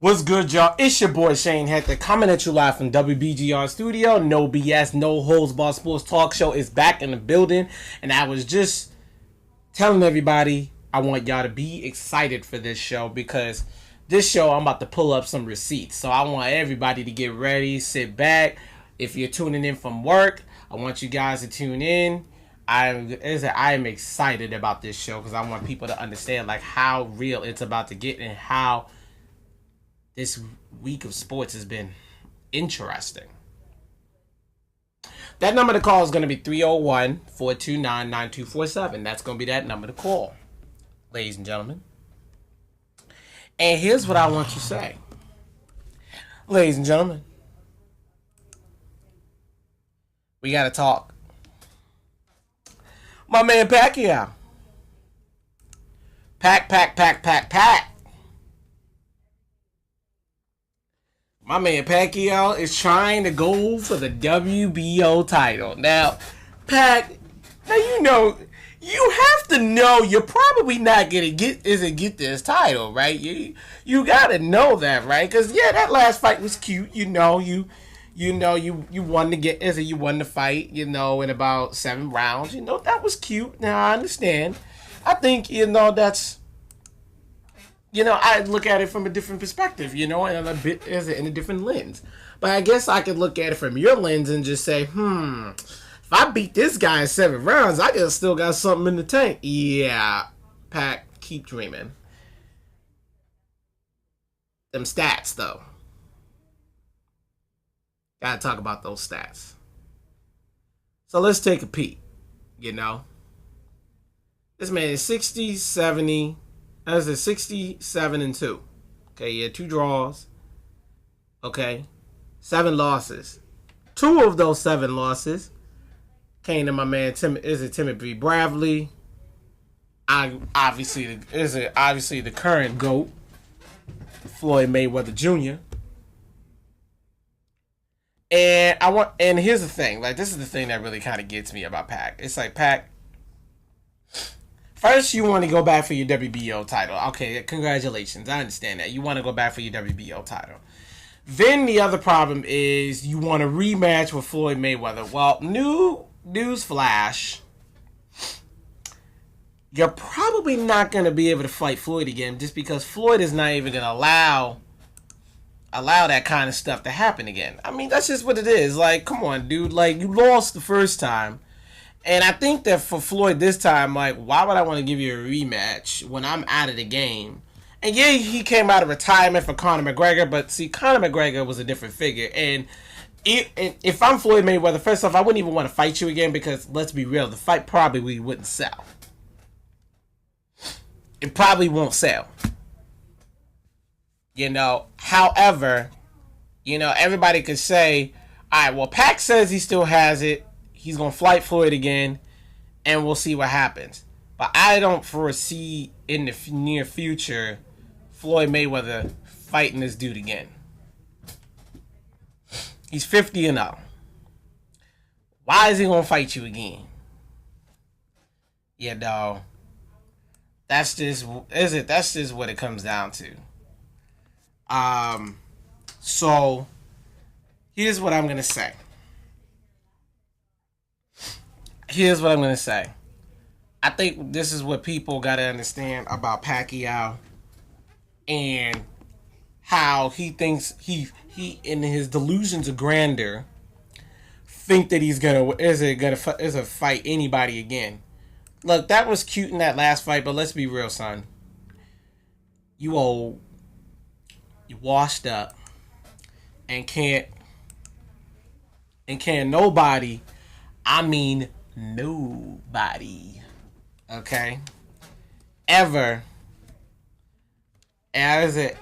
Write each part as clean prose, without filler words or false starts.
What's good, y'all? It's your boy Shane Hector coming at you live from WBGR Studio. No BS, no holds bar sports talk show is back in the building. And I was just telling everybody I want y'all to be excited for this show because this show I'm about to pull up some receipts. So I want everybody to get ready, sit back. If you're tuning in from work, I want you guys to tune in. I am excited about this show because I want people to understand like how real it's about to get and how this week of sports has been interesting. That number to call is going to be 301-429-9247. That's going to be that number to call, ladies and gentlemen. And here's what I want you to say. Ladies and gentlemen, we got to talk. My man Pacquiao. Pack. My man Pacquiao is trying to go for the WBO title. Now, Pac, you have to know you're probably not gonna get this title, right? You gotta know that, right? Because that last fight was cute. You won you won the fight, in about 7 rounds. That was cute. Now I understand. I think that's. I look at it from a different perspective, and in a different lens. But I guess I could look at it from your lens and just say, if I beat this guy in 7 rounds, I guess still got something in the tank. Yeah, Pac, keep dreaming. Them stats, though. Gotta talk about those stats. So let's take a peek, This man is 60, 70... That's a 67-2. Okay, yeah, 2 draws. Okay, 7 losses. 2 of those 7 losses came to my man Timothy Bradley. Obviously the current GOAT, Floyd Mayweather Jr. And here's the thing, like this is the thing that really kind of gets me about Pac. It's like Pac. First, you want to go back for your WBO title. Okay, congratulations. I understand that. You want to go back for your WBO title. Then the other problem is you want a rematch with Floyd Mayweather. Well, news flash. You're probably not going to be able to fight Floyd again just because Floyd is not even going to allow that kind of stuff to happen again. I mean, that's just what it is. Like, come on, dude. Like, you lost the first time. And I think that for Floyd this time, like, why would I want to give you a rematch when I'm out of the game? And yeah, he came out of retirement for Conor McGregor, but see, Conor McGregor was a different figure. And if I'm Floyd Mayweather, first off, I wouldn't even want to fight you again because, let's be real, the fight probably wouldn't sell. It probably won't sell. However, everybody could say, all right, well, Pac says he still has it. He's going to fight Floyd again, and we'll see what happens. But I don't foresee in the near future Floyd Mayweather fighting this dude again. He's 50-0. Why is he going to fight you again? That's just what it comes down to. So here's what I'm going to say. I think this is what people got to understand about Pacquiao and how he thinks he in his delusions of grandeur think that he's gonna fight anybody again. Look, that was cute in that last fight, but let's be real, son. You old, you washed up, and can't nobody. I mean. Nobody, okay, ever, and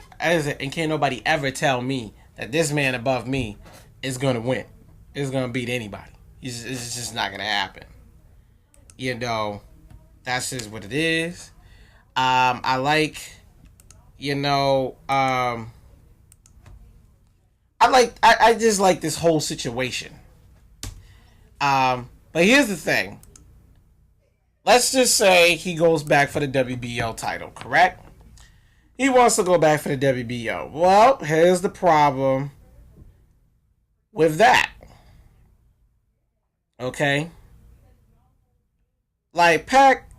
can't nobody ever tell me that this man above me is gonna win, is gonna beat anybody. It's just not gonna happen. That's just what it is. I just like this whole situation. But here's the thing. Let's just say he goes back for the WBO title, correct? He wants to go back for the WBO. Well, here's the problem with that. Okay? Like, Pac,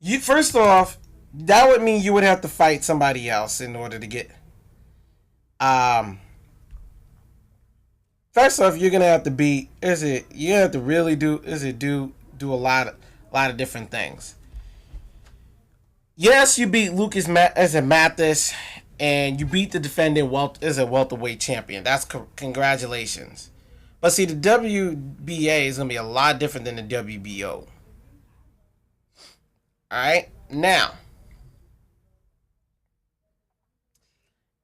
you first off, that would mean you would have to fight somebody else in order to get. First off, you're gonna have to beat. You have to really do a lot of different things. Yes, you beat Lucas Mathis, and you beat the defending welterweight champion. That's congratulations. But see, the WBA is gonna be a lot different than the WBO. All right, now,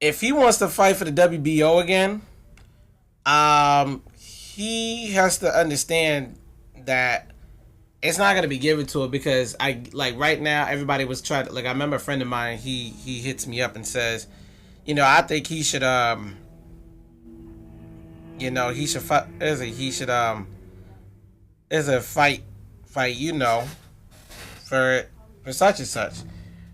if he wants to fight for the WBO again, he has to understand that it's not gonna be given to him, because right now everybody was trying to, I remember a friend of mine, he hits me up and says, I think he should fight for such and such.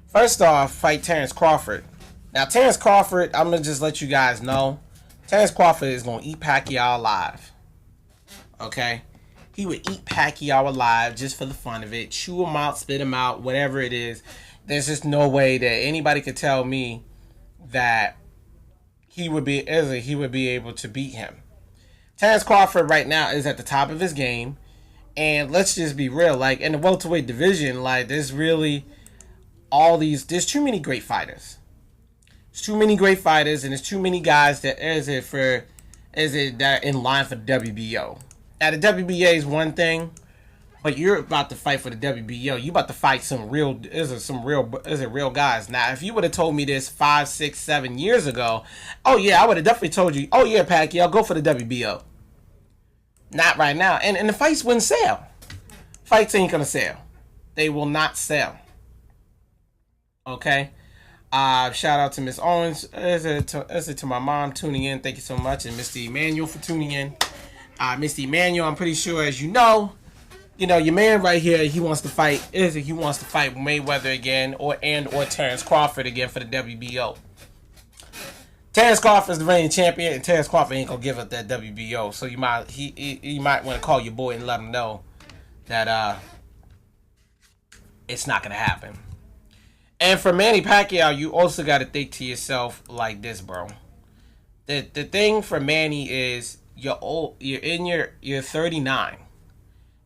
First off, fight Terrence Crawford. Now, Terrence Crawford, I'm gonna just let you guys know, Terrence Crawford is gonna eat Pacquiao alive. Okay? He would eat Pacquiao alive just for the fun of it. Chew him out, spit him out, whatever it is. There's just no way that anybody could tell me that he would be able to beat him. Terrence Crawford right now is at the top of his game. And let's just be real. In the welterweight division, there's really there's too many great fighters. There's too many great fighters, and there's too many guys that are in line for the WBO. Now, the WBA is one thing, but you're about to fight for the WBO. You about to fight some real guys. Now, if you would have told me this 5, 6, 7 years ago, oh yeah, I would have definitely told you, oh yeah, Pacquiao, go for the WBO. Not right now. And the fights wouldn't sell. Fights ain't gonna sell. They will not sell. Okay? Shout out to Miss Owens. Is it to my mom tuning in? Thank you so much. And Mr. Emmanuel for tuning in. Mr. Emmanuel, I'm pretty sure, as you know, your man right here, he wants to fight Mayweather again, or Terrence Crawford again for the WBO. Terrence Crawford is the reigning champion, and Terrence Crawford ain't gonna give up that WBO. So you might want to call your boy and let him know that it's not gonna happen. And for Manny Pacquiao, you also got to think to yourself like this, bro. The thing for Manny is you're 39.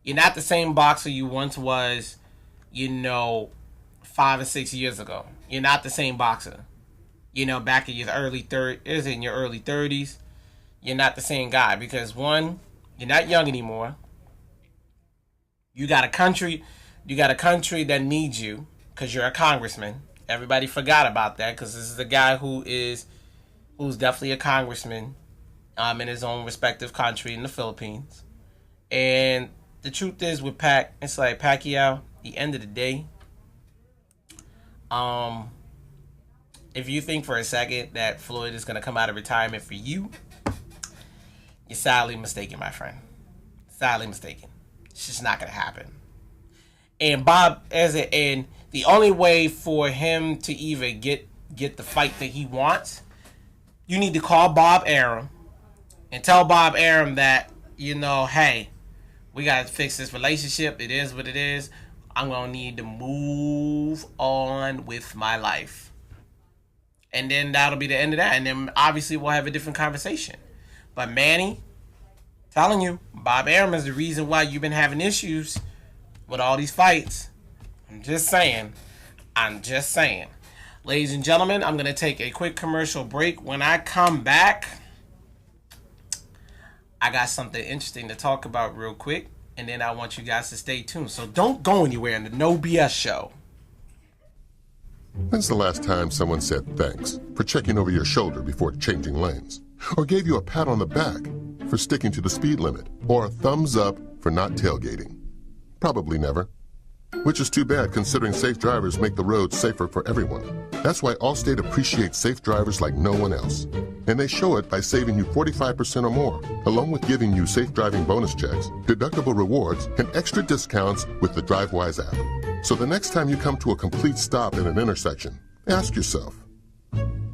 You're not the same boxer you once was, 5 or 6 years ago. You're not the same boxer. Back in your early 30s, you're not the same guy, because one, you're not young anymore. You got a country that needs you, because you're a congressman. Everybody forgot about that, because this is a guy who's definitely a congressman in his own respective country in the Philippines. And the truth is with it's like Pacquiao, the end of the day, if you think for a second that Floyd is going to come out of retirement for you, you're sadly mistaken, my friend. Sadly mistaken. It's just not going to happen. And and the only way for him to even get the fight that he wants, you need to call Bob Arum and tell Bob Arum that, hey, we got to fix this relationship. It is what it is. I'm going to need to move on with my life. And then that'll be the end of that. And then obviously we'll have a different conversation. But Manny, telling you, Bob Arum is the reason why you've been having issues with all these fights. I'm just saying. Ladies and gentlemen, I'm going to take a quick commercial break. When I come back, I got something interesting to talk about real quick. And then I want you guys to stay tuned. So don't go anywhere in the No BS show. When's the last time someone said thanks for checking over your shoulder before changing lanes? Or gave you a pat on the back for sticking to the speed limit? Or a thumbs up for not tailgating? Probably never. Which is too bad, considering safe drivers make the roads safer for everyone. That's why Allstate appreciates safe drivers like no one else. And they show it by saving you 45% or more, along with giving you safe driving bonus checks, deductible rewards, and extra discounts with the DriveWise app. So the next time you come to a complete stop at an intersection, Ask yourself,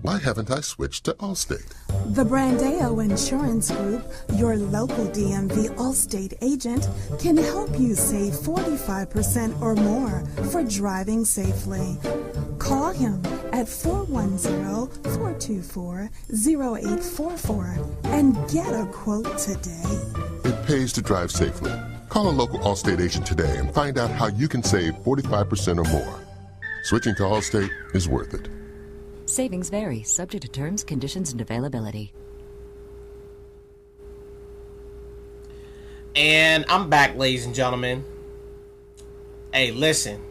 why haven't I switched to Allstate? The Brandeo Insurance Group, your local DMV Allstate agent, can help you save 45% or more for driving safely. Call him at 410-424-0844 and get a quote today. It pays to drive safely. Call a local Allstate agent today and find out how you can save 45% or more. Switching to Allstate is worth it. Savings vary, subject to terms, conditions, and availability. And I'm back, ladies and gentlemen. Hey, listen.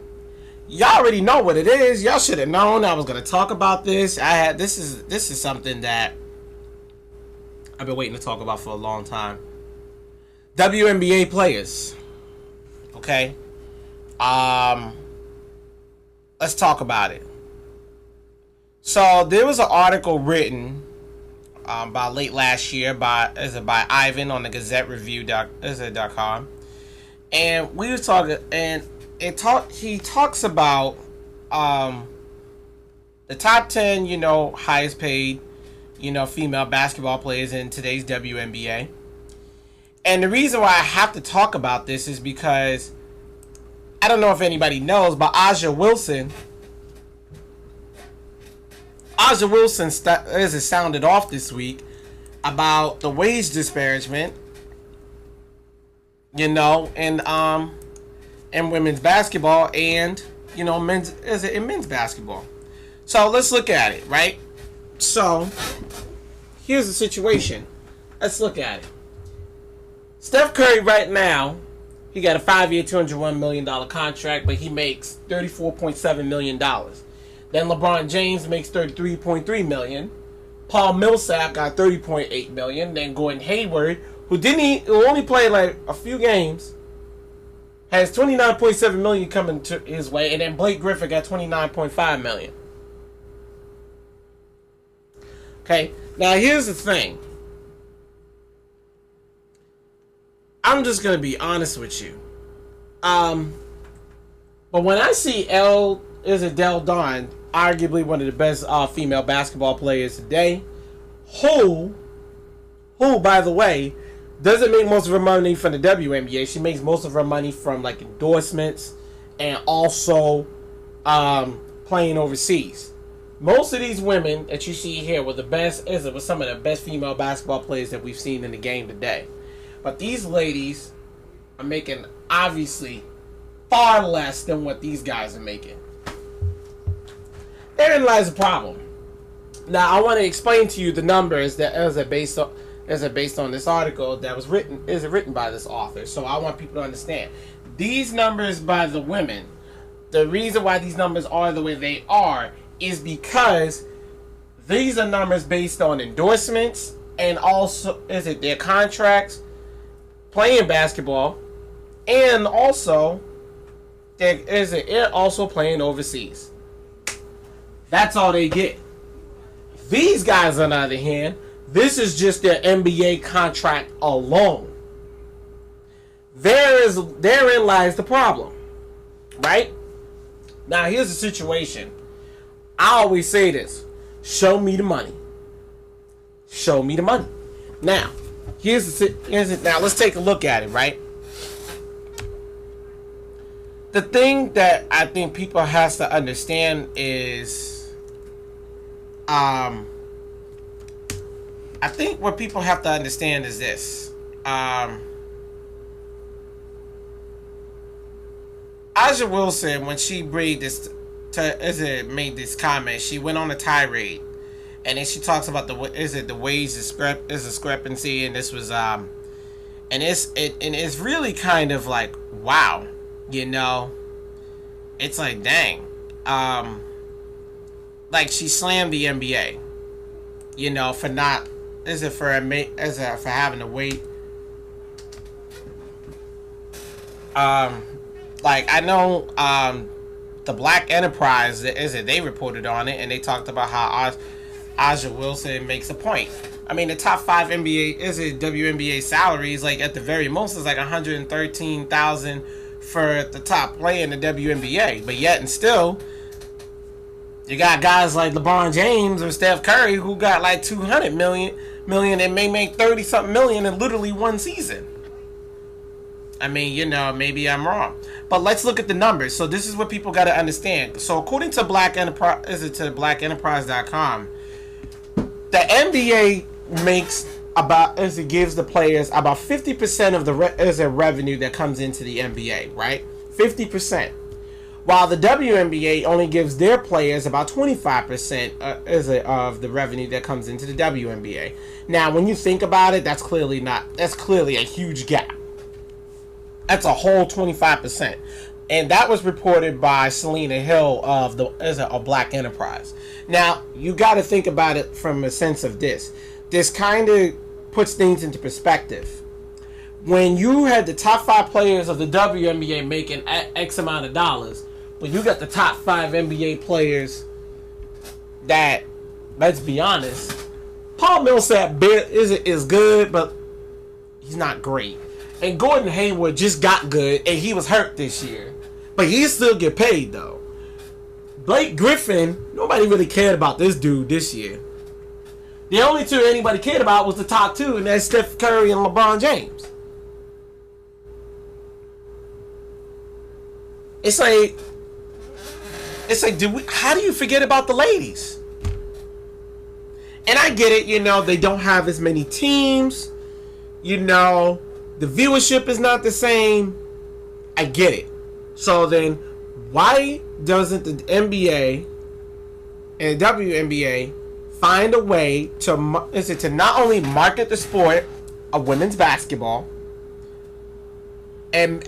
Y'all already know what it is. Y'all should have known I was gonna talk about this. This is something that I've been waiting to talk about for a long time. WNBA players. Okay. Let's talk about it. So there was an article written by late last year by Ivan on the Gazette Review.com, and we were talking, and he talks about the top 10, highest paid, female basketball players in today's WNBA. And the reason why I have to talk about this is because I don't know if anybody knows, but A'ja Wilson sounded off this week about the wage disparagement, in women's basketball and men's basketball. So let's look at it, right? So here's the situation. Let's look at it. Steph Curry right now, he got a 5-year, $201 million contract, but he makes $34.7 million. Then LeBron James makes $33.3 million. Paul Millsap got $30.8 million. Then Gordon Hayward, who only played like a few games, has $29.7 million coming to his way. And then Blake Griffin got $29.5 million. Okay, now here's the thing. I'm just gonna be honest with you. But when I see Delle Donne, arguably one of the best female basketball players today, who, by the way, doesn't make most of her money from the WNBA. She makes most of her money from like endorsements and also playing overseas. Most of these women that you see here were some of the best female basketball players that we've seen in the game today. But these ladies are making, obviously, far less than what these guys are making. Therein lies the problem. Now, I want to explain to you the numbers that are based on this article that was written by this author. So I want people to understand. These numbers by the women, the reason why these numbers are the way they are is because these are numbers based on endorsements and also their contracts, playing basketball, and also they're also playing overseas. That's all they get. These guys, on the other hand, this is just their NBA contract alone. Therein lies the problem, right? Now here's the situation. I always say this: show me the money. Show me the money. Now, here's it. Now let's take a look at it, right? The thing that I think people has to understand is, I think what people have to understand is this. A'ja Wilson, when she made this comment, she went on a tirade, and then she talks about the wage discrepancy, and this was and it's really kind of like, wow, it's like, dang, like she slammed the NBA, for not for having to wait. Like I know the Black Enterprise they reported on it, and they talked about how A'ja Wilson makes a point. I mean, the top 5 WNBA salaries, like at the very most, is like $113,000 for the top player in the WNBA. But yet and still, You got guys like LeBron James or Steph Curry who got like 200 million and may make 30 something million in literally one season. I mean, you know, maybe I'm wrong, but let's look at the numbers. So this is what people got to understand. So according to blackenterprise.com, the NBA makes about, as it gives the players about 50% of the revenue that comes into the NBA, right? 50%. While the WNBA only gives their players about 25% of the revenue that comes into the WNBA. Now, when you think about it, that's clearly a huge gap. That's a whole 25%. And that was reported by Selena Hill of Black Enterprise. Now, you got to think about it from a sense of this. This kind of puts things into perspective. When you had the top 5 players of the WNBA making X amount of dollars, when you got the top 5 NBA players that, let's be honest, Paul Millsap is good, but he's not great. And Gordon Hayward just got good, and he was hurt this year. But he still get paid, though. Blake Griffin, nobody really cared about this dude this year. The only two anybody cared about was the top 2, and that's Steph Curry and LeBron James. It's like, how do you forget about the ladies? And I get it, you know, they don't have as many teams. You know, the viewership is not the same. I get it. So then, why doesn't the NBA and WNBA find a way to not only market the sport of women's basketball and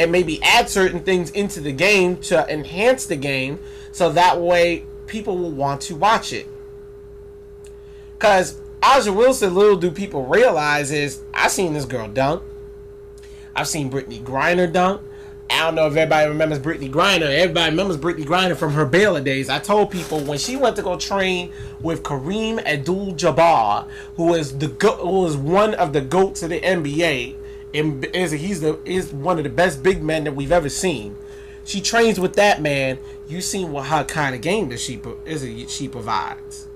maybe add certain things into the game to enhance the game, so that way people will want to watch it? Because A'ja Wilson, little do people realize, is I've seen this girl dunk. I've seen Brittany Griner dunk. I don't know if everybody remembers Brittany Griner. Everybody remembers Brittany Griner from her Baylor days. I told people when she went to go train with Kareem Abdul-Jabbar, who is one of the GOATs of the NBA, and is one of the best big men that we've ever seen. She trains with that man. You seen what her kind of game that she provides.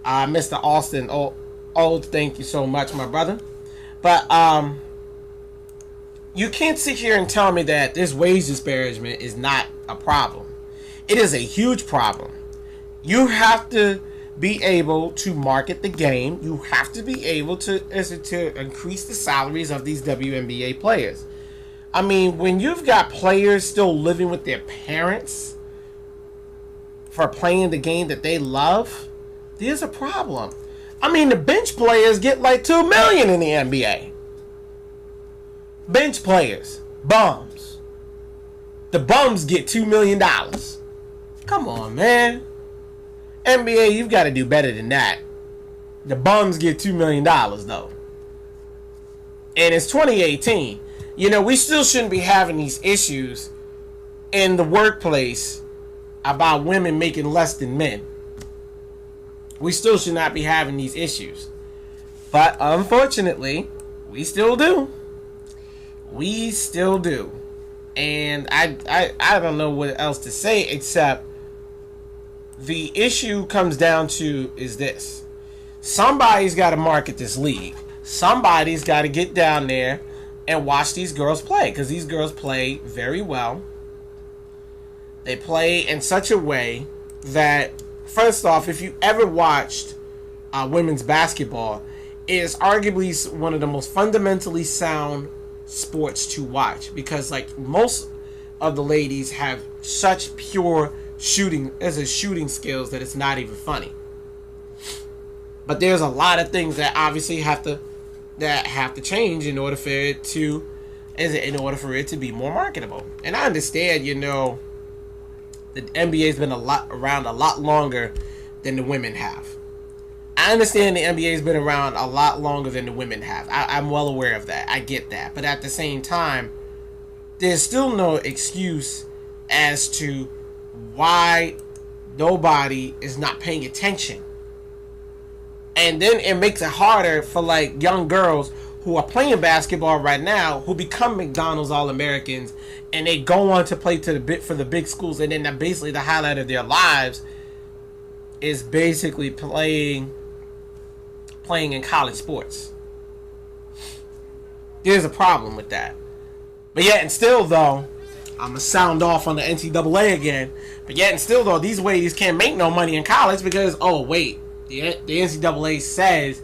Mr. Austin, thank you so much, my brother. But you can't sit here and tell me that this wage disparagement is not a problem. It is a huge problem. You have to be able to market the game. You have to be able to increase the salaries of these WNBA players. I mean, when you've got players still living with their parents for playing the game that they love, there's a problem. I mean, the bench players get like $2 million in the NBA. Bench players, bums. The bums get $2 million. Come on, man. NBA, you've got to do better than that. The bums get $2 million, though. And it's 2018. You know, we still shouldn't be having these issues in the workplace about women making less than men. We still should not be having these issues. But unfortunately, we still do. We still do. And I don't know what else to say except the issue comes down to is this. Somebody's got to market this league. Somebody's got to get down there and watch these girls play, because these girls play very well. They play in such a way that, first off, if you ever watched women's basketball, it is arguably one of the most fundamentally sound sports to watch, because like most of the ladies have such pure shooting skills that it's not even funny. But there's a lot of things that obviously have to change in order for it to be more marketable. And I understand, you know, the NBA's been around a lot longer than the women have. I understand the NBA's been around a lot longer than the women have. I'm well aware of that. I get that. But at the same time, there's still no excuse as to why nobody is not paying attention. And then it makes it harder for like young girls who are playing basketball right now who become McDonald's All-Americans, and they go on to play for the big schools, and then basically the highlight of their lives is basically playing in college sports. There's a problem with that. But yet and still though, I'm gonna sound off on the NCAA again, but yet and still though, these ladies can't make no money in college because, oh wait, the NCAA says,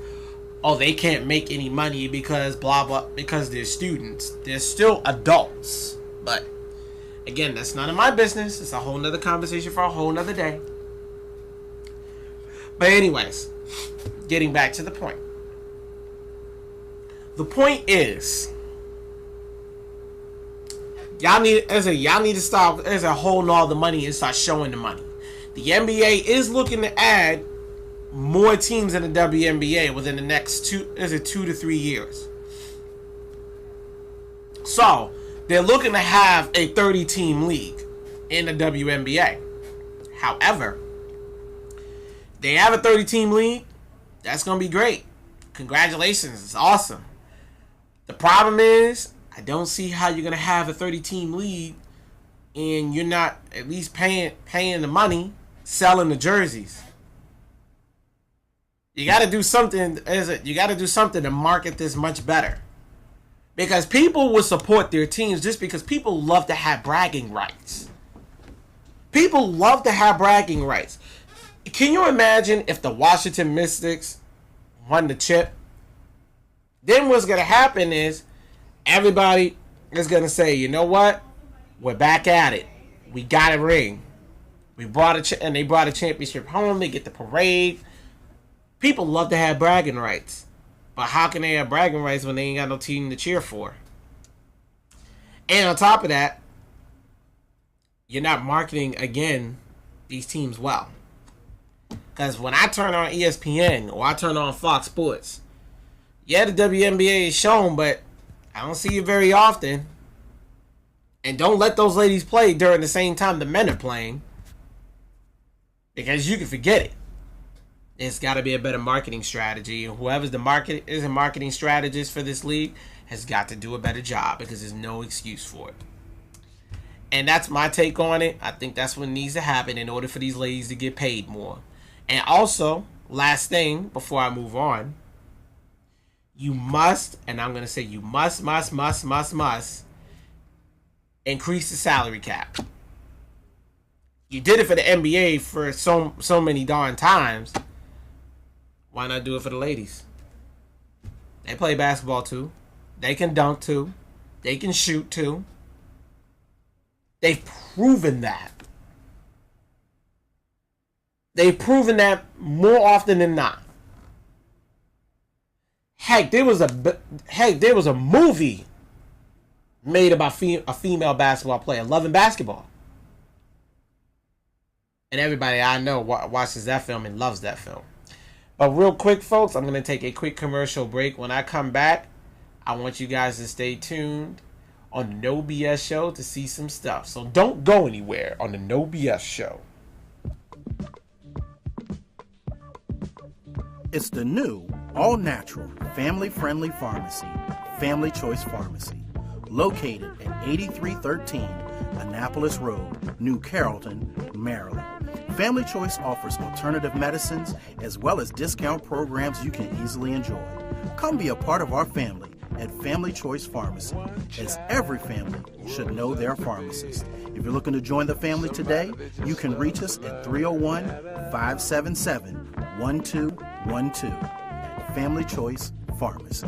oh, they can't make any money because blah blah, because they're students. They're still adults. But again, that's none of my business. It's a whole nother conversation for a whole nother day. But anyways, getting back to the point. The point is, y'all need to stop holding all the money and start showing the money. The NBA is looking to add more teams in the WNBA within the next 2 to 3 years. So they're looking to have a 30-team league in the WNBA. However, they have a 30-team league. That's gonna be great. Congratulations, it's awesome. The problem is, I don't see how you're gonna have a 30-team league and you're not at least paying the money, selling the jerseys. You got to do something. You got to do something to market this much better, because people will support their teams just because people love to have bragging rights. People love to have bragging rights. Can you imagine if the Washington Mystics won the chip? Then what's going to happen is everybody is going to say, you know what? We're back at it. We got a ring. We brought and they brought a championship home. They get the parade. People love to have bragging rights. But how can they have bragging rights when they ain't got no team to cheer for? And on top of that, you're not marketing, again, these teams well. Because when I turn on ESPN or I turn on Fox Sports, yeah, the WNBA is shown, but I don't see it very often. And don't let those ladies play during the same time the men are playing, because you can forget it. It's got to be a better marketing strategy. And whoever's the marketing strategist for this league has got to do a better job, because there's no excuse for it. And that's my take on it. I think that's what needs to happen in order for these ladies to get paid more. And also, last thing before I move on, you must, and I'm going to say you must increase the salary cap. You did it for the NBA for so many darn times. Why not do it for the ladies? They play basketball too. They can dunk too. They can shoot too. They've proven that. They've proven that more often than not. Heck, there was a movie made about a female basketball player, Loving Basketball. And everybody I know watches that film and loves that film. But real quick, folks, I'm going to take a quick commercial break. When I come back, I want you guys to stay tuned on the No BS Show to see some stuff. So don't go anywhere on the No BS Show. It's the new, all-natural, family-friendly pharmacy, Family Choice Pharmacy, located at 8313 Annapolis Road, New Carrollton, Maryland. Family Choice offers alternative medicines as well as discount programs you can easily enjoy. Come be a part of our family at Family Choice Pharmacy, as every family should know their pharmacist. If you're looking to join the family today, you can reach us at 301-577-1212 at Family Choice Pharmacy.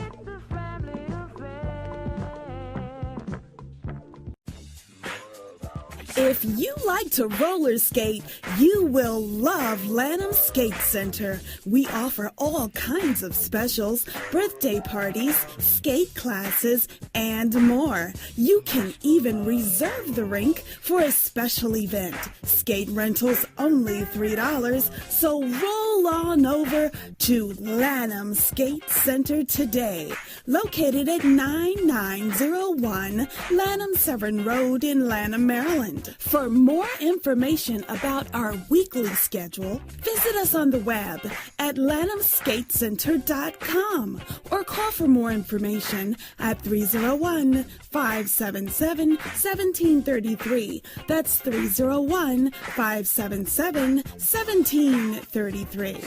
If you like to roller skate, you will love Lanham Skate Center. We offer all kinds of specials, birthday parties, skate classes, and more. You can even reserve the rink for a special event. Skate rentals only $3, so roll on over to Lanham Skate Center today. Located at 9901 Lanham Severn Road in Lanham, Maryland. For more information about our weekly schedule, visit us on the web at LanhamSkateCenter.com or call for more information at 301-577-1733. That's 301-577-1733.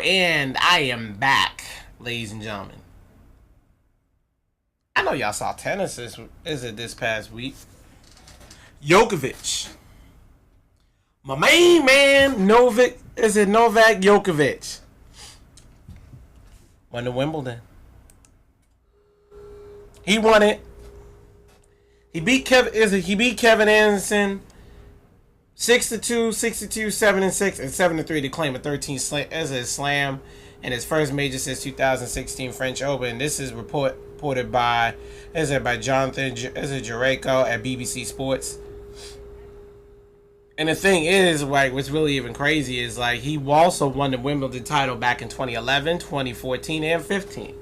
And I am back, ladies and gentlemen. I know y'all saw tennis this past week. Djokovic. My main man, Novak Djokovic. Won the Wimbledon. He won it. He beat Kevin Anderson 6-2, 6-2, 7-6, and 7-3 to claim a 13 slam in his first major since 2016 French Open. This is reported by Jonathan Jareko at BBC Sports. And the thing is, like, what's really even crazy is, like, he also won the Wimbledon title back in 2011, 2014, and 15.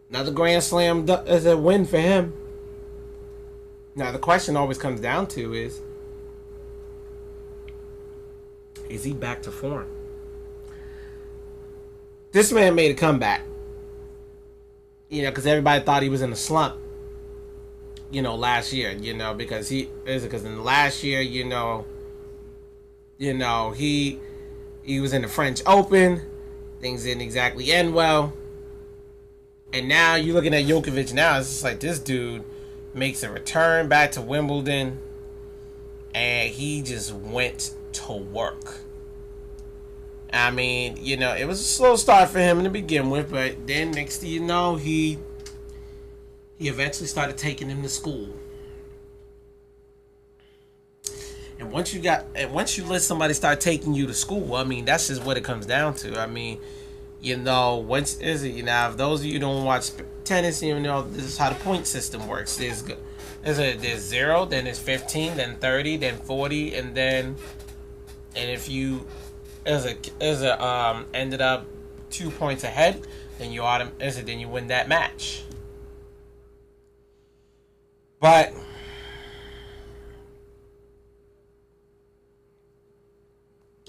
Another Grand Slam is a win for him. Now, the question always comes down to is he back to form? This man made a comeback. Because everybody thought he was in a slump, last year, because in the last year, he was in the French Open. Things didn't exactly end well. And now you're looking at Djokovic now, it's just like this dude makes a return back to Wimbledon, and he just went to work. I mean, it was a slow start for him to begin with, but then next thing you know, he eventually started taking him to school. And once you let somebody start taking you to school, I mean, that's just what it comes down to. I mean, if those of you who don't watch tennis, this is how the point system works. There's 0, then there's 15, then 30, then 40, and if you ended up 2 points ahead, then you win that match. But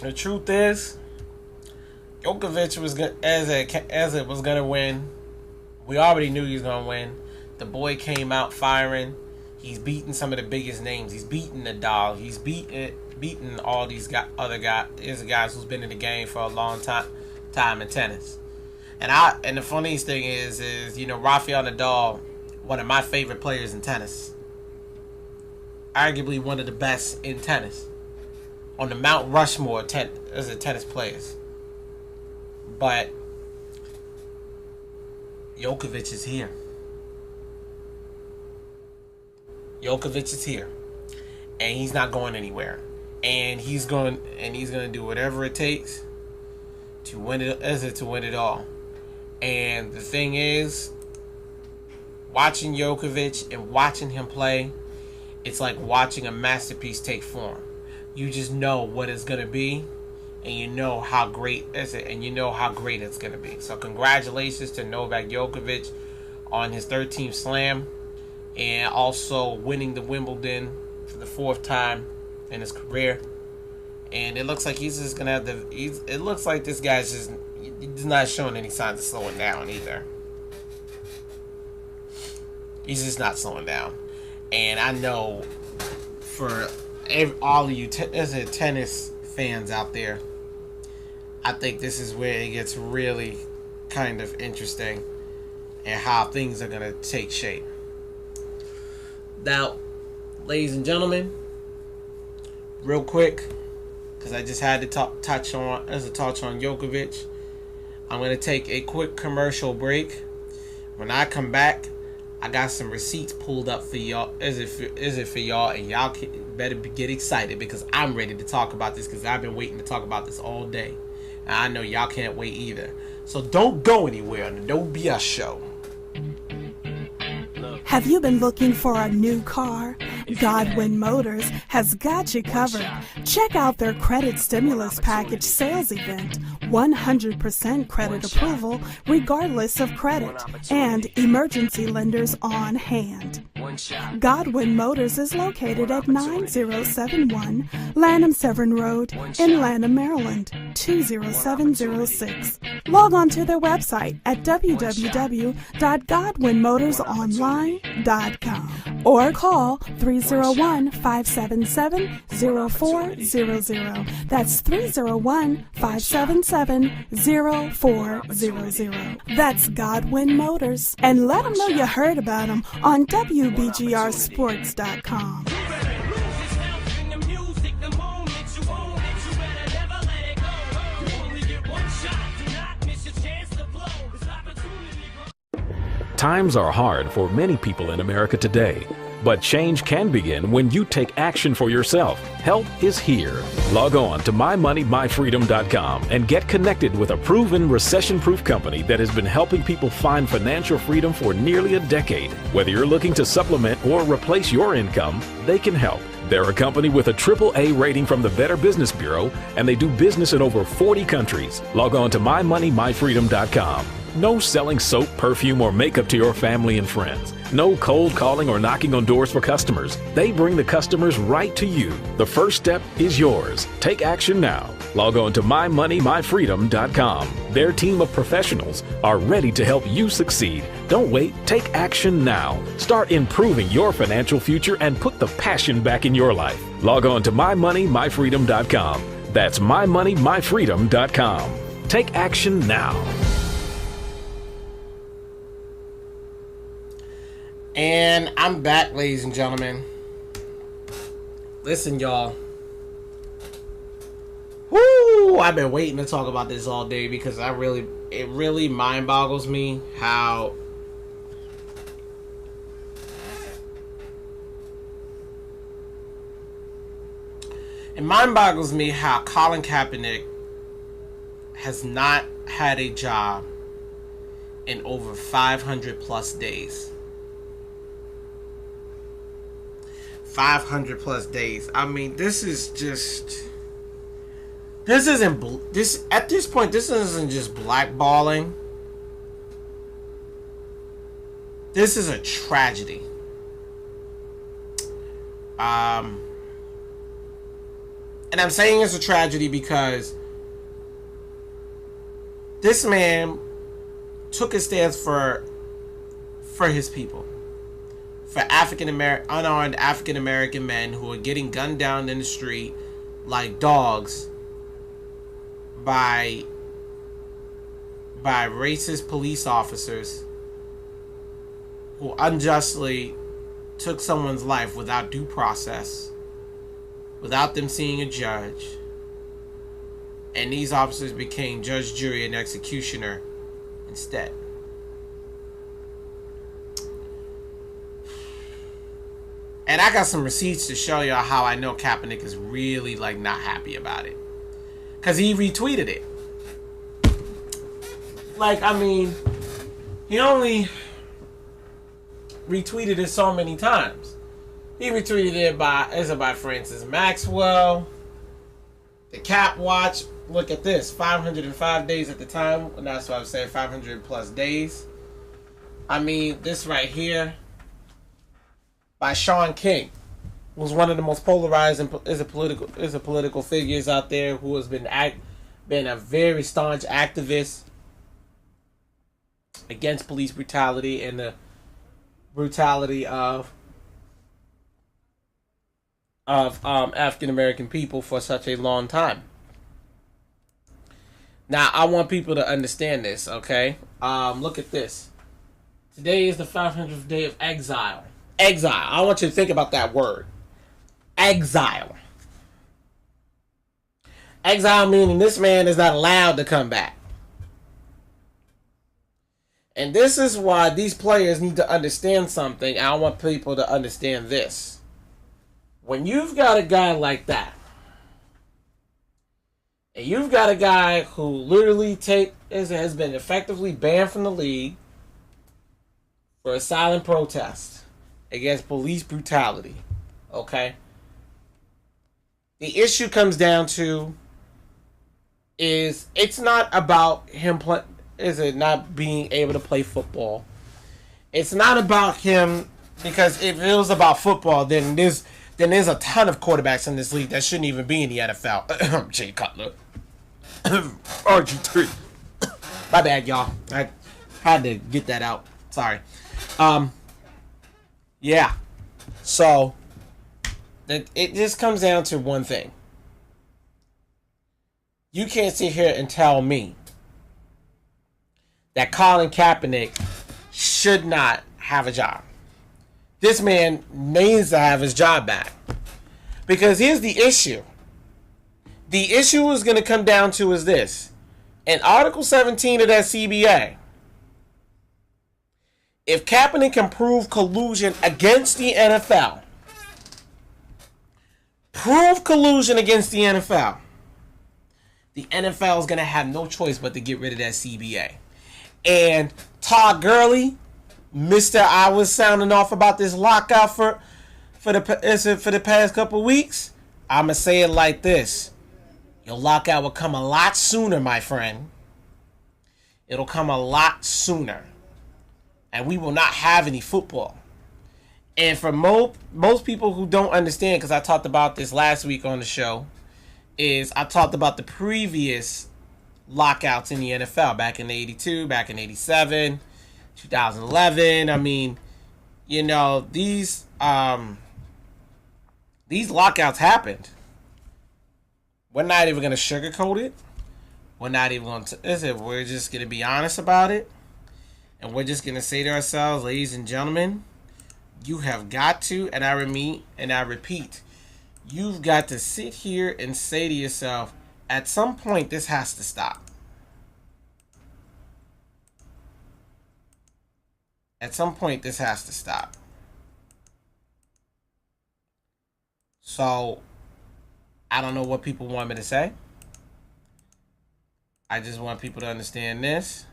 the truth is, Djokovic was gonna win. We already knew he was gonna win. The boy came out firing. He's beaten some of the biggest names. He's beaten Nadal. He's beaten all these other guys who's been in the game for a long time in tennis. And the funniest thing is Rafael Nadal, one of my favorite players in tennis. Arguably one of the best in tennis. On the Mount Rushmore as a tennis players. But Djokovic is here. Djokovic is here. And he's not going anywhere. And he's going to do whatever it takes to win it all. And the thing is, watching Djokovic and watching him play, it's like watching a masterpiece take form. You just know what it's going to be, and you know how great it's going to be. So congratulations to Novak Djokovic on his 13th slam, and also winning the Wimbledon for the 4th time in his career. And it looks like he's just going to have it looks like this guy's he's not showing any signs of slowing down either. He's just not slowing down. And I know for all of you tennis fans out there, I think this is where it gets really kind of interesting and how things are going to take shape. Now, ladies and gentlemen, real quick, because I just had to touch on Djokovic, I'm going to take a quick commercial break. When I come back, I got some receipts pulled up for y'all. Is it for y'all? And y'all better get excited, because I'm ready to talk about this, because I've been waiting to talk about this all day. And I know y'all can't wait either. So don't go anywhere on the No BS Show. Have you been looking for a new car Godwin Motors has got you covered. Check out their credit stimulus package sales event. 100% credit approval regardless of credit, and emergency lenders on hand. Godwin Motors is located at 9071 Lanham Severn Road in Lanham, Maryland, 20706. Log on to their website at www.godwinmotorsonline.com or call 301-577-0400. That's 301-577-0400. That's Godwin Motors. And let them know you heard about them on WBGRsports.com. Times are hard for many people in America today, but change can begin when you take action for yourself. Help is here. Log on to mymoneymyfreedom.com and get connected with a proven recession-proof company that has been helping people find financial freedom for nearly a decade. Whether you're looking to supplement or replace your income, they can help. They're a company with a AAA rating from the Better Business Bureau, and they do business in over 40 countries. Log on to mymoneymyfreedom.com. No selling soap, perfume, or makeup to your family and friends. No cold calling or knocking on doors for customers. They bring the customers right to you. The first step is yours. Take action now. Log on to mymoneymyfreedom.com. Their team of professionals are ready to help you succeed. Don't wait. Take action now. Start improving your financial future and put the passion back in your life. Log on to mymoneymyfreedom.com. That's mymoneymyfreedom.com. Take action now. And I'm back, ladies and gentlemen. Listen, y'all. Woo! I've been waiting to talk about this all day because it really mind boggles me how Colin Kaepernick has not had a job in over 500 plus days. 500 plus days. I mean, at this point, this isn't just blackballing. This is a tragedy. And I'm saying it's a tragedy because this man took a stance for his people. For unarmed African American men who are getting gunned down in the street like dogs by racist police officers who unjustly took someone's life without due process, without them seeing a judge, and these officers became judge, jury, and executioner instead. And I got some receipts to show y'all how I know Kaepernick is really not happy about it. Because he retweeted it. He only retweeted it so many times. He retweeted it by Francis Maxwell. The Cap Watch. Look at this. 505 days at the time. And that's what I'm saying. 500 plus days. This right here. By Shaun King, who's one of the most polarized and is a political figures out there, who has been a very staunch activist against police brutality and the brutality of African American people for such a long time. Now, I want people to understand this, okay? Look at this. Today is the 500th day of exile. Exile. I want you to think about that word. Exile. Exile meaning this man is not allowed to come back. And this is why these players need to understand something. I want people to understand this. When you've got a guy like that, and you've got a guy who literally has been effectively banned from the league for a silent protest against police brutality, Okay? The issue comes down to is it's not about him not being able to play football. It's not about him, because if it was about football, then there's a ton of quarterbacks in this league that shouldn't even be in the NFL. Jay Cutler. RG3. My bad, y'all. I had to get that out. Sorry. Yeah. So, it just comes down to one thing. You can't sit here and tell me that Colin Kaepernick should not have a job. This man needs to have his job back. Because here's the issue. The issue is going to come down to is this. In Article 17 of that CBA, if Kaepernick can prove collusion against the NFL, the NFL is going to have no choice but to get rid of that CBA. And Todd Gurley, Mr. I was sounding off about this lockout for the past couple weeks. I'm going to say it like this. Your lockout will come a lot sooner, my friend. It'll come a lot sooner. And we will not have any football. And for most people who don't understand, because I talked about this last week on the show, is I talked about the previous lockouts in the NFL back in 82, back in 87, 2011. I mean, you know, these lockouts happened. We're not even going to sugarcoat it. We're not even going to... We're just going to be honest about it. And we're just going to say to ourselves, ladies and gentlemen, you have got to, and I repeat, you've got to sit here and say to yourself, at some point, this has to stop. At some point, this has to stop. So, I don't know what people want me to say. I just want people to understand this.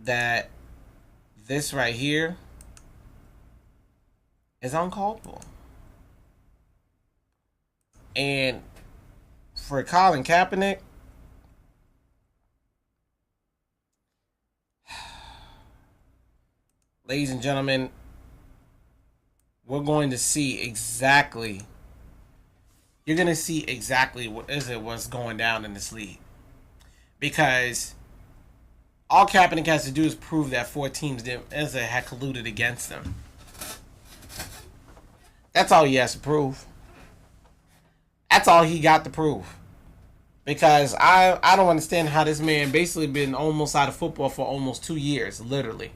That this right here is uncalled for. And for Colin Kaepernick, ladies and gentlemen, we're going to see exactly. You're going to see exactly what's going down in this league. Because all Kaepernick has to do is prove that 4 teams had colluded against him. That's all he has to prove. That's all he got to prove. Because I don't understand how this man basically been almost out of football for almost 2 years, literally.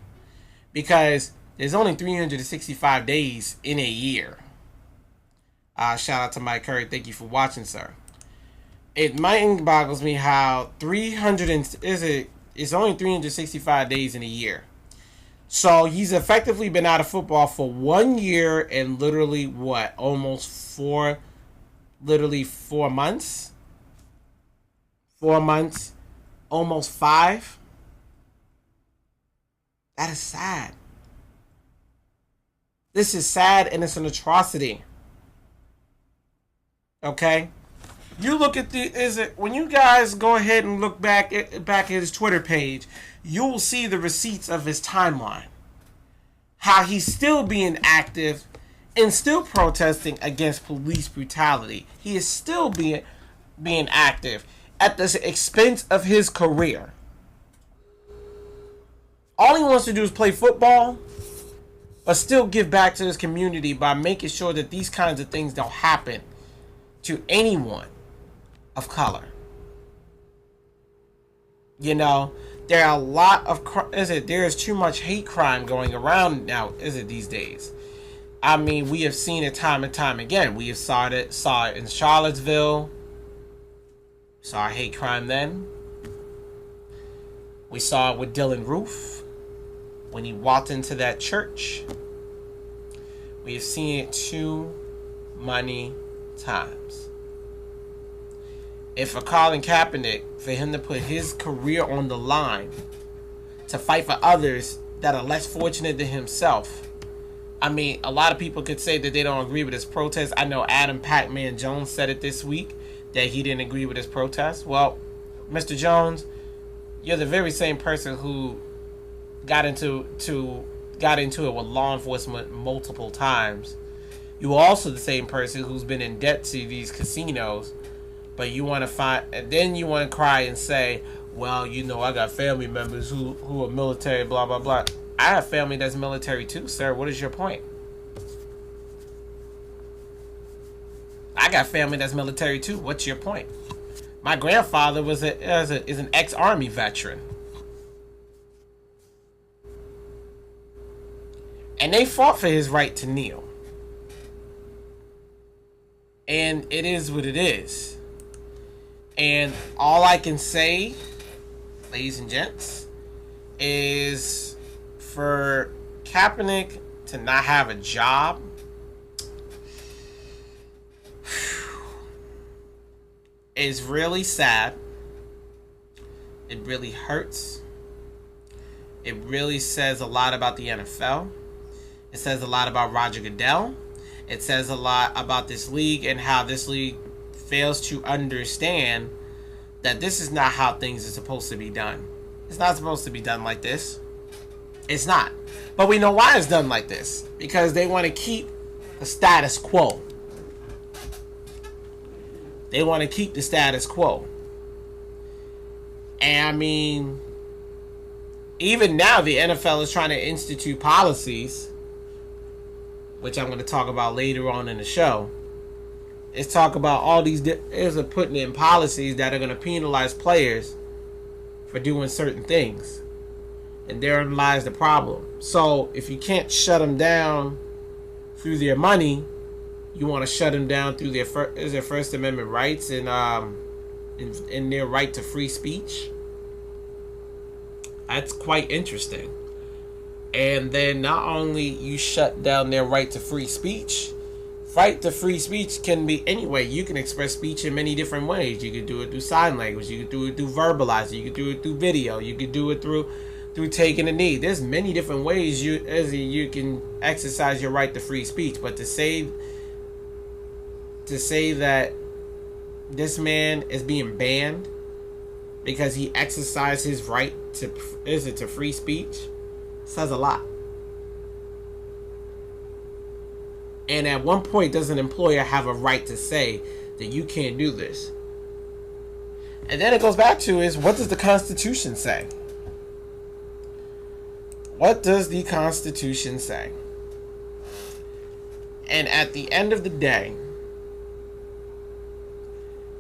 Because there's only 365 days in a year. Shout out to Mike Curry. Thank you for watching, sir. It mind boggles me how it's only 365 days in a year. So he's effectively been out of football for 1 year and literally almost 4 months? 4 months, almost 5. That is sad. This is sad and it's an atrocity. Okay? You look at when you guys go ahead and look back at his Twitter page, you will see the receipts of his timeline. How he's still being active and still protesting against police brutality. He is still being active at the expense of his career. All he wants to do is play football, but still give back to his community by making sure that these kinds of things don't happen to anyone of color. You know, there are a lot of there is too much hate crime going around now, these days. I mean, we have seen it time and time again. We have saw it in Charlottesville. Saw hate crime then. We saw it with Dylan Roof when he walked into that church. We have seen it too many times. If for Colin Kaepernick, for him to put his career on the line to fight for others that are less fortunate than himself, I mean, a lot of people could say that they don't agree with his protest. I know Adam Pac-Man Jones said it this week that he didn't agree with his protest. Well, Mr. Jones, you're the very same person who got into it with law enforcement multiple times. You are also the same person who's been in debt to these casinos, but you want to and then you want to cry and say, well, you know, I got family members who are military, blah, blah, blah. I have family that's military too, sir. What is your point? I got family that's military too. What's your point? My grandfather is an ex-army veteran. And they fought for his right to kneel. And it is what it is. And all I can say, ladies and gents, is for Kaepernick to not have a job, is really sad. It really hurts. It really says a lot about the NFL. It says a lot about Roger Goodell. It says a lot about this league and how this league fails to understand that this is not how things are supposed to be done. It's not supposed to be done like this. It's not. But we know why it's done like this. Because they want to keep the status quo. They want to keep the status quo. And I mean, even now the NFL is trying to institute policies, which I'm going to talk about later on in the show. It's talk about all these, is putting in policies that are going to penalize players for doing certain things. And therein lies the problem. So if you can't shut them down through their money, you want to shut them down through their First Amendment rights and their right to free speech. That's quite interesting. And then not only you shut down their right to free speech, right to free speech can be anyway. You can express speech in many different ways. You can do it through sign language. You can do it through verbalizing. You can do it through video. You can do it through taking a knee. There's many different ways you can exercise your right to free speech. But to say that this man is being banned because he exercised his right to free speech says a lot. And at one point, does an employer have a right to say that you can't do this? And then it goes back to is, what does the Constitution say? What does the Constitution say? And at the end of the day,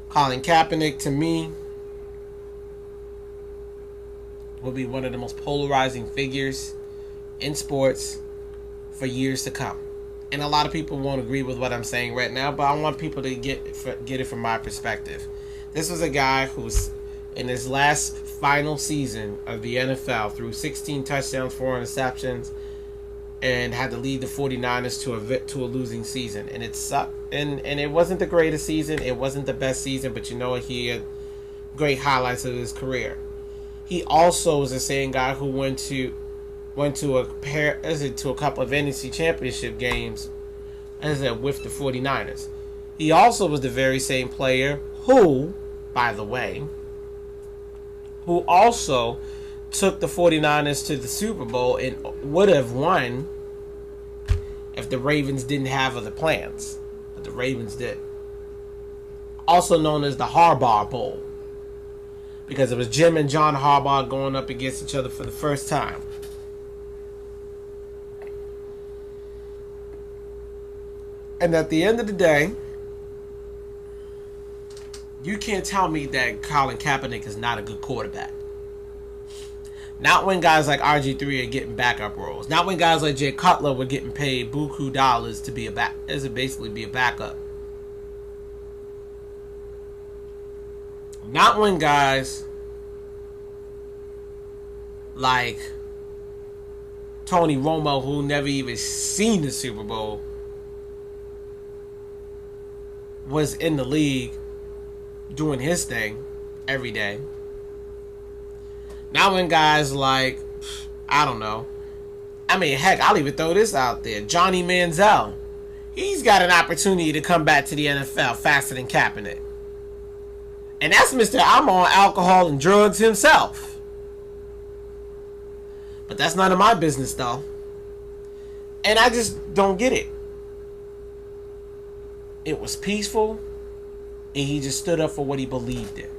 Colin Kaepernick, to me, will be one of the most polarizing figures in sports for years to come. And a lot of people won't agree with what I'm saying right now, but I want people to get it from my perspective. This was a guy who's in his last final season of the NFL, threw 16 touchdowns, 4 interceptions, and had to lead the 49ers to a losing season. And it sucked. And it wasn't the greatest season. It wasn't the best season, but you know what? He had great highlights of his career. He also was the same guy who went to a couple of NFC championship games with the 49ers. He also was the very same player who, by the way, who also took the 49ers to the Super Bowl and would have won if the Ravens didn't have other plans. But the Ravens did. Also known as the Harbaugh Bowl, because it was Jim and John Harbaugh going up against each other for the first time. And at the end of the day, you can't tell me that Colin Kaepernick is not a good quarterback. Not when guys like RG3 are getting backup roles. Not when guys like Jay Cutler were getting paid buku dollars to be basically be a backup. Not when guys like Tony Romo, who never even seen the Super Bowl, was in the league doing his thing every day. Not when guys like, I don't know, I mean, heck, I'll even throw this out there. Johnny Manziel. He's got an opportunity to come back to the NFL faster than Kaepernick. And that's Mr. I'm on alcohol and drugs himself. But that's none of my business, though. And I just don't get it. It was peaceful, and he just stood up for what he believed in.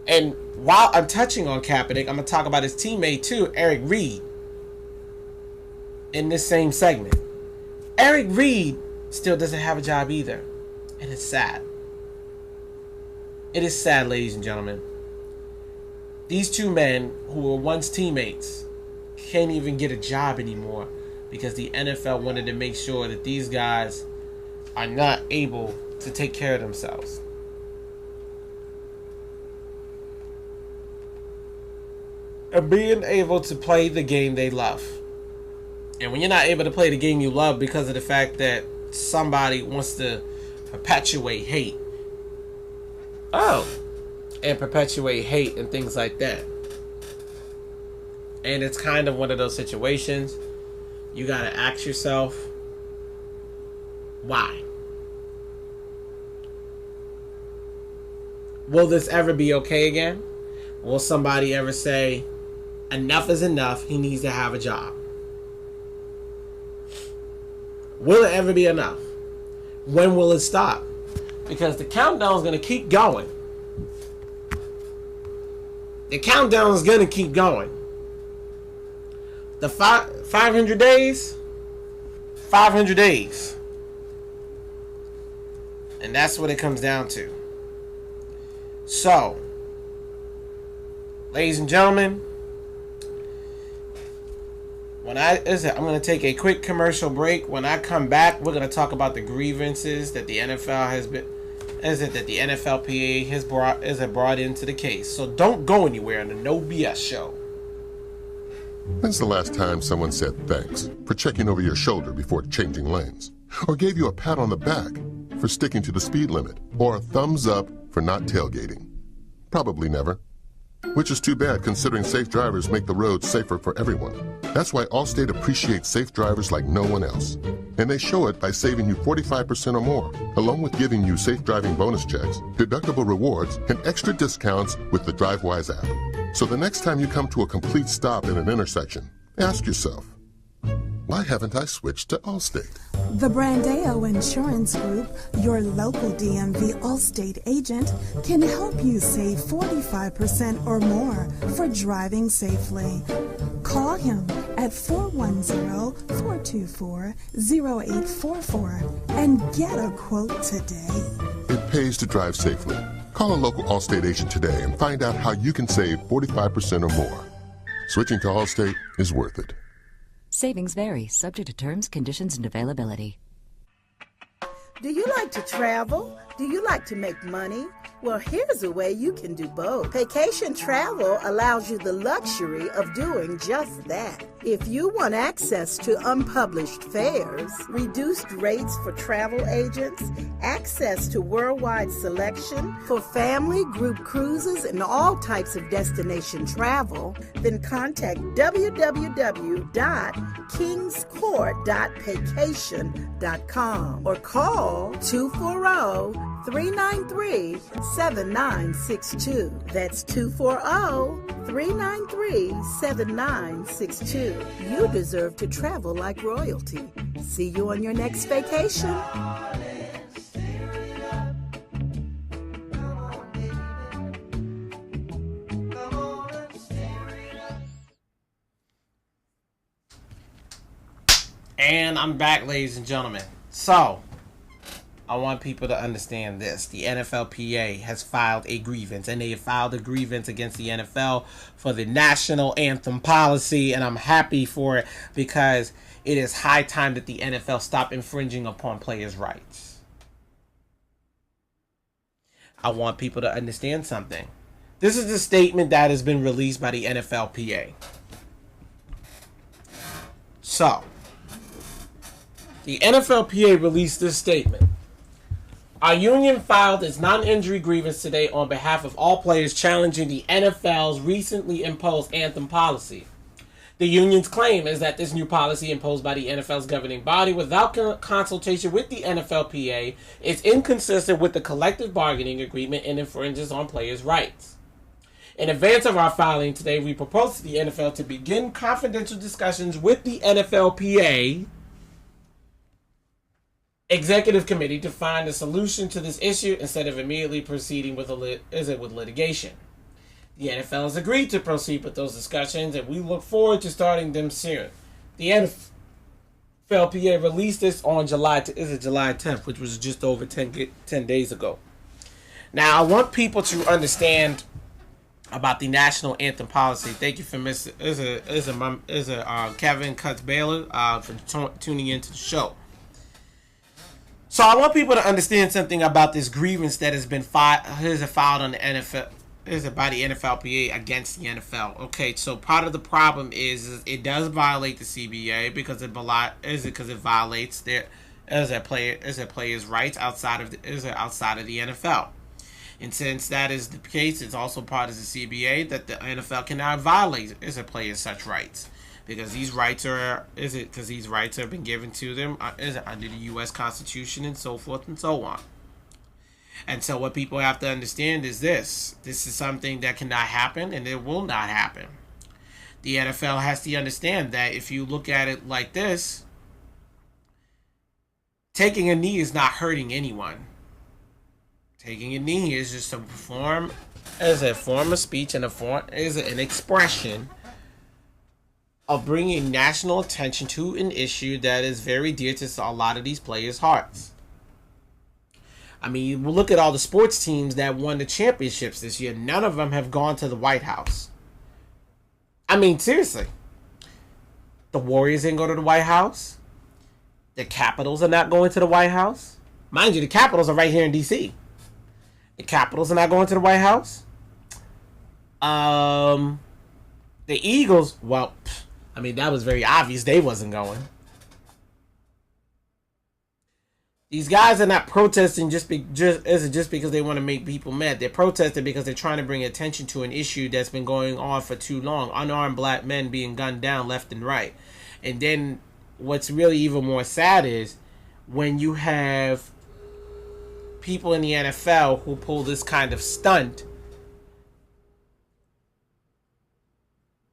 And while I'm touching on Kaepernick, I'm going to talk about his teammate, too, Eric Reid, in this same segment. Eric Reid still doesn't have a job either. And it's sad. It is sad, ladies and gentlemen. These two men who were once teammates can't even get a job anymore because the NFL wanted to make sure that these guys are not able to take care of themselves. And being able to play the game they love. And when you're not able to play the game you love because of the fact that somebody wants to perpetuate hate. And perpetuate hate and things like that. And it's kind of one of those situations. You gotta ask yourself, why? Will this ever be okay again? Will somebody ever say, enough is enough, he needs to have a job? Will it ever be enough? When will it stop? Because the countdown is going to keep going. The countdown is going to keep going. The 500 days, 500 days. And that's what it comes down to. So, ladies and gentlemen, I'm going to take a quick commercial break. When I come back, we're going to talk about the grievances that the NFL has been, that the NFLPA has brought into the case. So don't go anywhere on the No BS show. When's the last time someone said thanks for checking over your shoulder before changing lanes? Or gave you a pat on the back for sticking to the speed limit? Or a thumbs up for not tailgating? Probably never. Which is too bad considering safe drivers make the roads safer for everyone. That's why Allstate appreciates safe drivers like no one else. And they show it by saving you 45% or more, along with giving you safe driving bonus checks, deductible rewards, and extra discounts with the DriveWise app. So the next time you come to a complete stop in an intersection, ask yourself, why haven't I switched to Allstate? The Brandeo Insurance Group, your local DMV Allstate agent, can help you save 45% or more for driving safely. Call him at 410-424-0844 and get a quote today. It pays to drive safely. Call a local Allstate agent today and find out how you can save 45% or more. Switching to Allstate is worth it. Savings vary, subject to terms, conditions, and availability. Do you like to travel? Do you like to make money? Well, here's a way you can do both. Vacation Travel allows you the luxury of doing just that. If you want access to unpublished fares, reduced rates for travel agents, access to worldwide selection for family, group cruises, and all types of destination travel, then contact www.kingscourt.vacation.com or call 240-393-7962. That's 240-393-7962. You deserve to travel like royalty. See you on your next vacation. And I'm back, ladies and gentlemen. So, I want people to understand this. The NFLPA has filed a grievance, and they have filed a grievance against the NFL for the national anthem policy, and I'm happy for it because it is high time that the NFL stop infringing upon players' rights. I want people to understand something. This is the statement that has been released by the NFLPA. So, the NFLPA released this statement. Our union filed its non-injury grievance today on behalf of all players challenging the NFL's recently imposed anthem policy. The union's claim is that this new policy imposed by the NFL's governing body without consultation with the NFLPA is inconsistent with the collective bargaining agreement and infringes on players' rights. In advance of our filing today, we propose to the NFL to begin confidential discussions with the NFLPA Executive Committee to find a solution to this issue instead of immediately proceeding with litigation. The NFL has agreed to proceed with those discussions, and we look forward to starting them soon. The NFLPA released this on July 10th, which was just over 10 days ago. Now, I want people to understand about the national anthem policy. Thank you for Kevin Cuts Baylor for tuning into the show. So I want people to understand something about this grievance that has been filed on the NFL. Is it by the NFLPA against the NFL? Okay, so part of the problem is it does violate the CBA because it violates their players' rights outside of the NFL. And since that is the case, it's also part of the CBA that the NFL cannot violate players' such rights because these rights have been given to them under the U.S. Constitution and so forth and so on. And so what people have to understand is this is something that cannot happen and it will not happen. The NFL has to understand that if you look at it like this, taking a knee is not hurting anyone. Taking a knee is just a form of speech and an expression of bringing national attention to an issue that is very dear to a lot of these players' hearts. I mean, we'll look at all the sports teams that won the championships this year. None of them have gone to the White House. I mean, seriously. The Warriors didn't go to the White House. The Capitals are not going to the White House. Mind you, the Capitals are right here in D.C. The Capitals are not going to the White House. The Eagles, well, I mean, that was very obvious they wasn't going. These guys are not protesting just because they want to make people mad. They're protesting because they're trying to bring attention to an issue that's been going on for too long. Unarmed black men being gunned down left and right. And then what's really even more sad is when you have people in the NFL who pull this kind of stunt,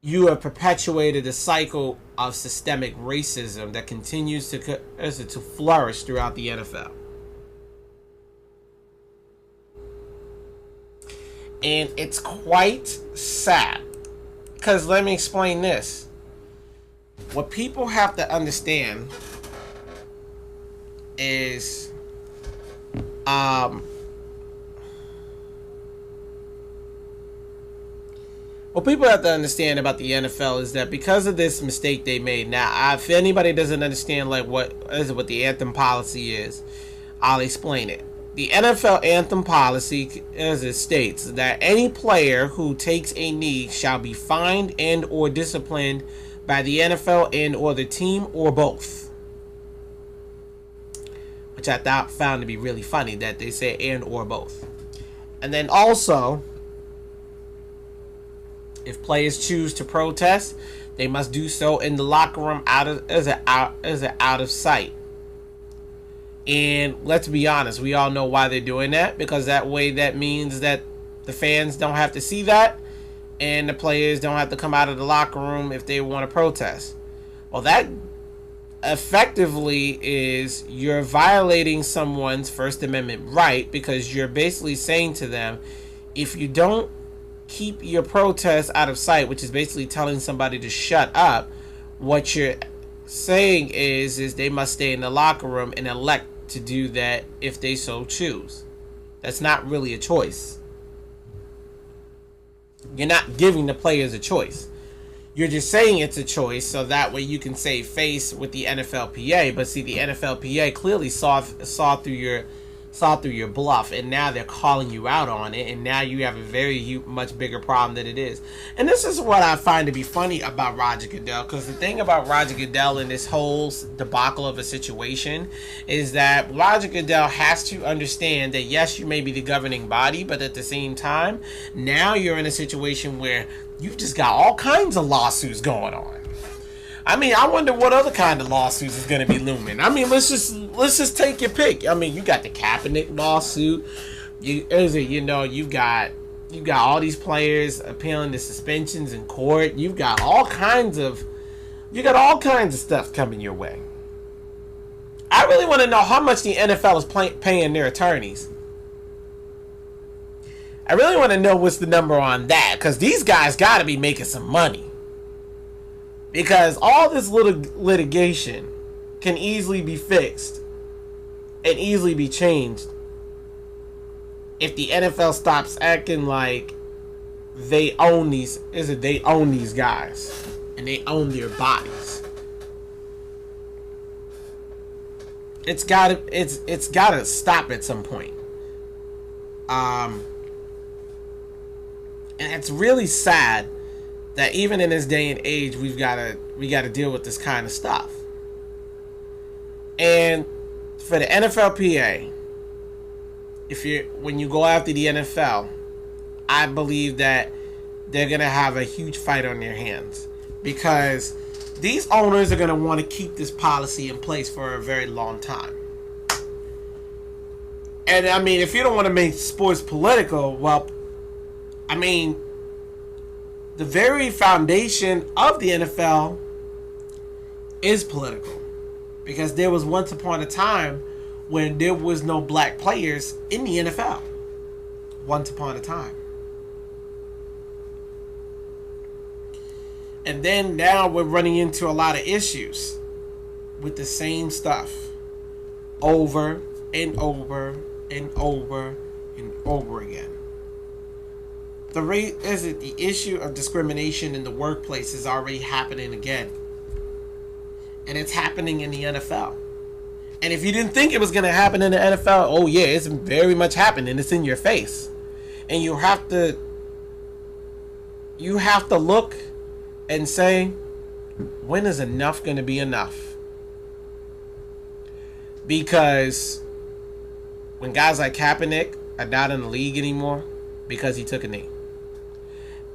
you have perpetuated a cycle of systemic racism that continues to flourish throughout the NFL. And it's quite sad. Because let me explain this. What people have to understand is what people have to understand about the NFL is that because of this mistake they made, now if anybody doesn't understand what the anthem policy is, I'll explain it. The NFL anthem policy, as it states, that any player who takes a knee shall be fined and or disciplined by the NFL and or the team or both. Which I found to be really funny that they say and or both. And then also, if players choose to protest, they must do so in the locker room out of sight. And let's be honest, we all know why they're doing that, because that means that the fans don't have to see that and the players don't have to come out of the locker room if they want to protest. Well, that effectively is you're violating someone's First Amendment right, because you're basically saying to them, if you don't keep your protest out of sight, which is basically telling somebody to shut up, what you're saying is they must stay in the locker room and elect to do that if they so choose. That's not really a choice. You're not giving the players a choice. You're just saying it's a choice so that way you can save face with the NFLPA. But see, the NFLPA clearly saw through your bluff, and now they're calling you out on it, and now you have a very much bigger problem than it is. And this is what I find to be funny about Roger Goodell, because the thing about Roger Goodell in this whole debacle of a situation is that Roger Goodell has to understand that yes, you may be the governing body, but at the same time, now you're in a situation where you've just got all kinds of lawsuits going on. I mean, I wonder what other kind of lawsuits is going to be looming. I mean, let's just take your pick. I mean, you got the Kaepernick lawsuit. You got all these players appealing to suspensions in court. You've got all kinds of stuff coming your way. I really want to know how much the NFL is paying their attorneys. I really want to know what's the number on that, because these guys got to be making some money. Because all this little litigation can easily be fixed and easily be changed if the NFL stops acting like they own these guys and they own their bodies. It's gotta stop at some point. And it's really sad that even in this day and age we gotta deal with this kind of stuff. And for the NFLPA, when you go after the NFL, I believe that they're gonna have a huge fight on their hands, because these owners are gonna want to keep this policy in place for a very long time. And I mean, if you don't want to make sports political, well, I mean, the very foundation of the NFL is political, because there was once upon a time when there was no black players in the NFL. Once upon a time. And then now we're running into a lot of issues with the same stuff over and over and over and over again. The issue of discrimination in the workplace is already happening again. And it's happening in the NFL. And if you didn't think it was going to happen in the NFL, oh yeah, it's very much happening. It's in your face. And you have to look and say, when is enough going to be enough? Because when guys like Kaepernick are not in the league anymore because he took a knee.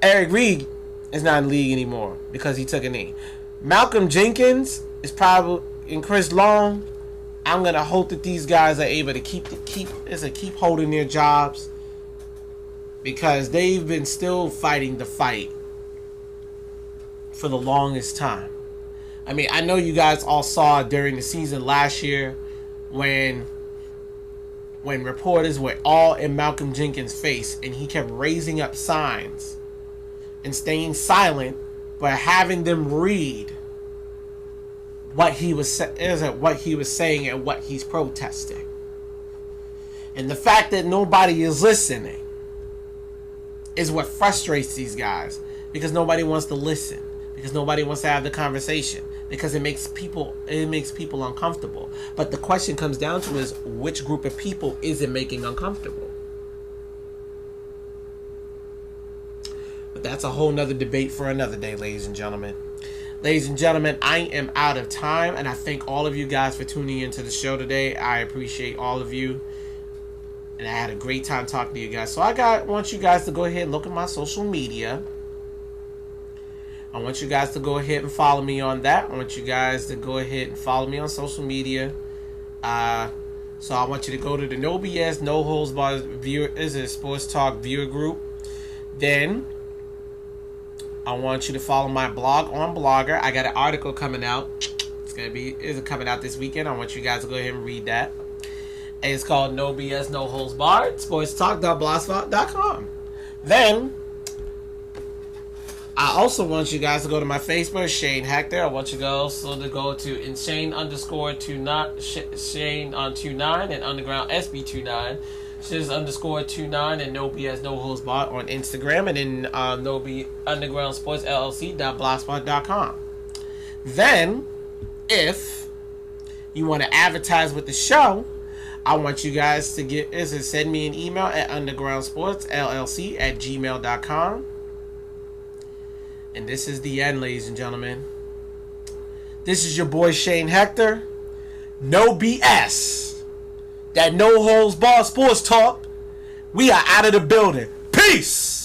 Eric Reid is not in the league anymore because he took a knee. Malcolm Jenkins is probably, and Chris Long, I'm going to hope that these guys are able to keep holding their jobs, because they've been still fighting the fight for the longest time. I mean, I know you guys all saw during the season last year when reporters were all in Malcolm Jenkins' face and he kept raising up signs and staying silent, but having them read what he was saying and what he's protesting. And the fact that nobody is listening is what frustrates these guys, because nobody wants to listen, because nobody wants to have the conversation, because it makes people uncomfortable. But the question comes down to is, which group of people is it making uncomfortable? But that's a whole nother debate for another day, ladies and gentlemen. Ladies and gentlemen, I am out of time, and I thank all of you guys for tuning into the show today. I appreciate all of you, and I had a great time talking to you guys. So I want you guys to go ahead and look at my social media. I want you guys to go ahead and follow me on that. I want you guys to go ahead and follow me on social media. So I want you to go to the No BS, No Holds Barred Sports Talk viewer group. Then I want you to follow my blog on Blogger. I got an article coming out. It's coming out this weekend. I want you guys to go ahead and read that. And it's called No BS, No Holds Barred SportsTalk.blogspot.com. Then I also want you guys to go to my Facebook, Shane Hector. I want you guys also to go to Shane on 29 and Underground SB29. Shiz _29 and No BS No Holds Barred on Instagram, and then Underground Sports LLC.blogspot.com. Then, if you want to advertise with the show, I want you guys to send me an email at undergroundsportsllc@gmail.com. And this is the end, ladies and gentlemen. This is your boy Shane Hector. No BS. That No Holds Barred Sports Talk. We are out of the building. Peace.